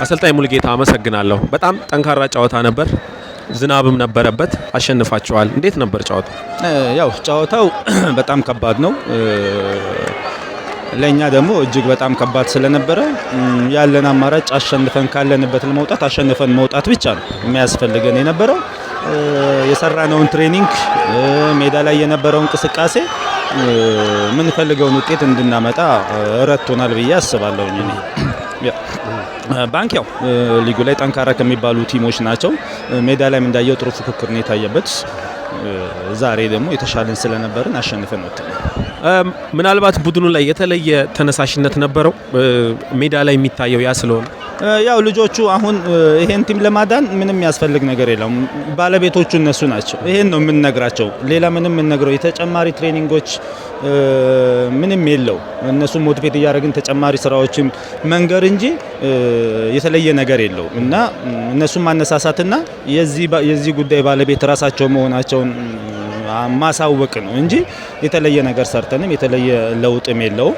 አሰልጣኝ ሙልጌታ አመሰግናለሁ። በጣም ጠንካራ ጨዋታ ነበር። ዝናብም ነበረበት። አሸንፋቸዋል። እንዴት ነበር ጨዋታው? ያው ጨዋታው በጣም ከባድ ነው። ለኛ ደግሞ እጅግ በጣም ከባድ ስለነበረ ያለን አማራጭ አሸንፈን ካለንበት ለመውጣት አሸንፈን መውጣት ብቻ ነው የሚያስፈልገን የነበረው። የሰራነውን ትሬኒንግ ሜዳ ላይ የነበረው እንቅስቃሴ የምንፈልገውን ውጤት እንድናመጣ ረድቶናል ብዬ አስባለሁ። እኔ ባንክ ያው ሊጉ ላይ ጠንካራ ከሚባሉ ቲሞች ናቸው። ሜዳ ላይም እንዳየው ጥሩ ፉክክር ነው የታየበት። ዛሬ ደግሞ የተሻለን ስለነበርን አሸንፈን ወጥተናል። ምናልባት ቡድኑ ላይ የተለየ ተነሳሽነት ነበረው ሜዳ ላይ የሚታየው ያ ስለሆነ ያው ልጆቹ አሁን ይሄን ቲም ለማዳን ምንም ያስፈልግ ነገር የለም። ባለቤቶቹ እነሱ ናቸው። ይሄን ነው የምንነግራቸው። ሌላ ምንም የምንነግረው የተጨማሪ ትሬኒንጎች ምንም የለው። እነሱ ሞቲቬት እያደረግን ተጨማሪ ስራዎችን መንገር እንጂ የተለየ ነገር የለው እና እነሱ ማነሳሳትና የዚህ ጉዳይ ባለቤት ራሳቸው መሆናቸውን ማሳወቅ ነው እንጂ የተለየ ነገር ሰርተንም የተለየ ለውጥም የለው።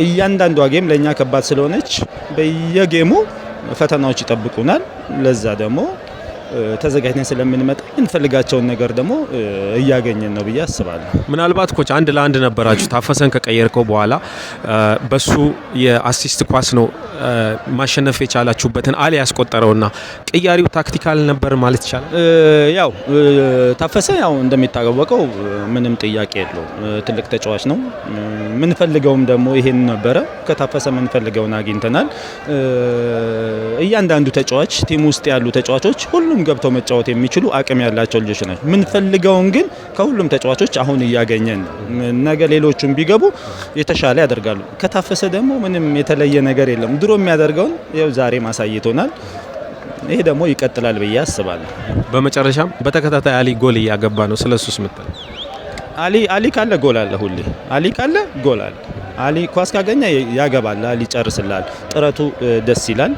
እያንዳንዷ ጌም ለኛ ከባድ ስለሆነች በየጌሙ ፈተናዎች ይጠብቁናል። ለዛ ደግሞ ተዘጋጅተን ስለምንመጣ እንፈልጋቸውን ነገር ደግሞ እያገኘን ነው ብዬ አስባለሁ። ምናልባት ኮች አንድ ለአንድ ነበራችሁ። ታፈሰን ከቀየርከው በኋላ በሱ የአሲስት ኳስ ነው ማሸነፍ የቻላችሁበትን አሊ ያስቆጠረውና ቅያሪው ታክቲካል ነበር ማለት ይቻላል። ያው ታፈሰ ያው እንደሚታወቀው ምንም ጥያቄ የለው ትልቅ ተጫዋች ነው። ምንፈልገውም ደግሞ ይሄን ነበረ። ከታፈሰ ምንፈልገውን አግኝተናል። እያንዳንዱ ተጫዋች ቲም ውስጥ ያሉ ተጫዋቾች ሁሉም ገብተው መጫወት የሚችሉ አቅም ያላቸው ልጆች ናቸው። ምንፈልገውን ግን ከሁሉም ተጫዋቾች አሁን እያገኘን ነገ ሌሎቹም ቢገቡ የተሻለ ያደርጋሉ። ከታፈሰ ደግሞ ምንም የተለየ ነገር የለም። ድሮ የሚያደርገውን ያው ዛሬ ማሳይቶናል። ይሄ ደግሞ ይቀጥላል ብዬ አስባለሁ። በመጨረሻም በተከታታይ አሊ ጎል እያገባ ነው። ስለሱስ ምትል? አሊ ካለ ጎል አለ። ሁሌ አሊ ካለ ጎል አለ። አሊ ኳስ ካገኘ ያገባል። አሊ ጨርስላል። ጥረቱ ደስ ይላል።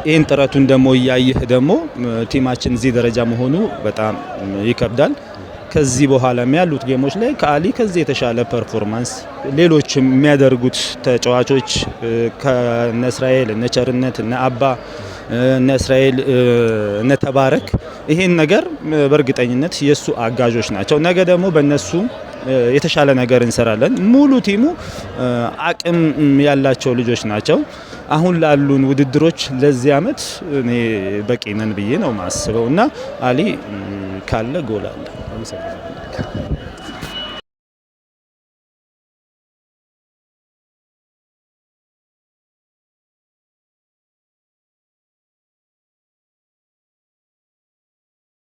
ይህን ጥረቱን ደግሞ እያየህ ደግሞ ቲማችን እዚህ ደረጃ መሆኑ በጣም ይከብዳል። ከዚህ በኋላ ያሉት ጌሞች ላይ ከአሊ ከዚህ የተሻለ ፐርፎርማንስ ሌሎችም የሚያደርጉት ተጫዋቾች ከነ እስራኤል እነ ቸርነት እነ አባ እነ እስራኤል እነ ተባረክ ይሄን ነገር በእርግጠኝነት የሱ አጋዦች ናቸው። ነገ ደግሞ በእነሱ የተሻለ ነገር እንሰራለን። ሙሉ ቲሙ አቅም ያላቸው ልጆች ናቸው። አሁን ላሉን ውድድሮች ለዚህ አመት እኔ በቂ ነን ብዬ ነው ማስበው እና አሊ ካለ ጎል አለ።